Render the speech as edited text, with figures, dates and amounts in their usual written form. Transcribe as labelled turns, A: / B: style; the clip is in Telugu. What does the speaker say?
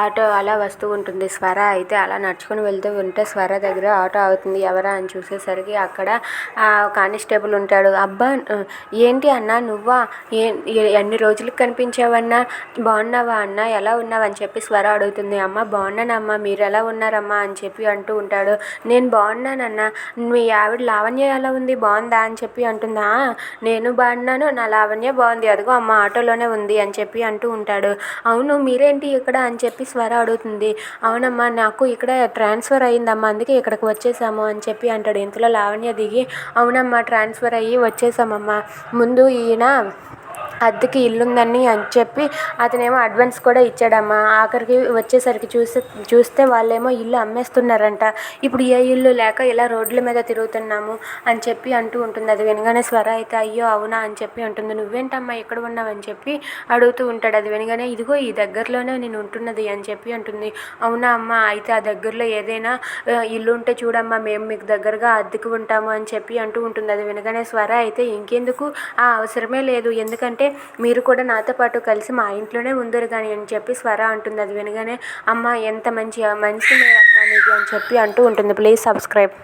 A: ఆటో అలా వస్తూ ఉంటుంది. స్వర అయితే అలా నడుచుకుని వెళ్తూ ఉంటే స్వర దగ్గర ఆటో ఆగుతుంది. ఎవరా అని చూసేసరికి అక్కడ కానిస్టేబుల్ ఉంటాడు. అబ్బా ఏంటి అన్నా నువ్వా? ఎన్ని రోజులకు కనిపించావన్నా? బాగున్నావా అన్నా? ఎలా ఉన్నావు అని చెప్పి స్వర అడుగుతుంది. అమ్మ బాగున్నానమ్మా, మీరు ఎలా ఉన్నారమ్మా అని చెప్పి అంటూ ఉంటాడు. నేను బాగున్నానన్నా, మీ ఆవిడ లావణ్య ఎలా ఉంది, బాగుందా అని చెప్పి అంటుందా? నేను బాగున్నాను, నా లావణ్య బాగుంది, అదిగో అమ్మ ఆటోలోనే ఉంది అని చెప్పి అంటూ ఉంటాడు. అవును మీరేంటి ఇక్కడ అని చెప్పి స్వర అడుగుతుంది. అవునమ్మా నాకు ఇక్కడ ట్రాన్స్ఫర్ అయ్యిందమ్మా, అందుకే ఇక్కడికి వచ్చేసాము అని చెప్పి అంటాడు. ఇంతలో లావణ్య దిగి అవునమ్మా ట్రాన్స్ఫర్ అయ్యి వచ్చేసామమ్మా, ముందు ఈయన అద్దెకి ఇల్లుందని అని చెప్పి అతనేమో అడ్వాన్స్ కూడా ఇచ్చాడమ్మా, ఆఖరికి వచ్చేసరికి చూస్తే వాళ్ళేమో ఇల్లు అమ్మేస్తున్నారంట, ఇప్పుడు ఏ ఇల్లు లేక ఇలా రోడ్ల మీద తిరుగుతున్నాము అని చెప్పి అంటూ ఉంటుంది. అది వినగానే స్వర అయితే అయ్యో అవునా అని చెప్పి అంటుంది. నువ్వేంటమ్మా ఎక్కడ ఉన్నావని చెప్పి అడుగుతూ ఉంటాడు. అది వినగానే ఇదిగో ఈ దగ్గరలోనే నేను ఉంటున్నది అని చెప్పి అంటుంది. అవునా అమ్మ, అయితే ఆ దగ్గరలో ఏదైనా ఇల్లు ఉంటే చూడమ్మా, మేము మీకు దగ్గరగా అద్దెకు ఉంటాము అని చెప్పి అంటూ ఉంటుంది. అది వినగానే స్వర అయితే ఇంకెందుకు, ఆ అవసరమే లేదు, ఎందుకంటే మీరు కూడా నాతో పాటు కలిసి మా ఇంట్లోనే ఉందరు కానీ అని చెప్పి స్వర అంటుంది. అది వినగానే అమ్మ ఎంత మంచి మనిషి అమ్మ నీది అని చెప్పి అంటూ ఉంటుంది. Please subscribe.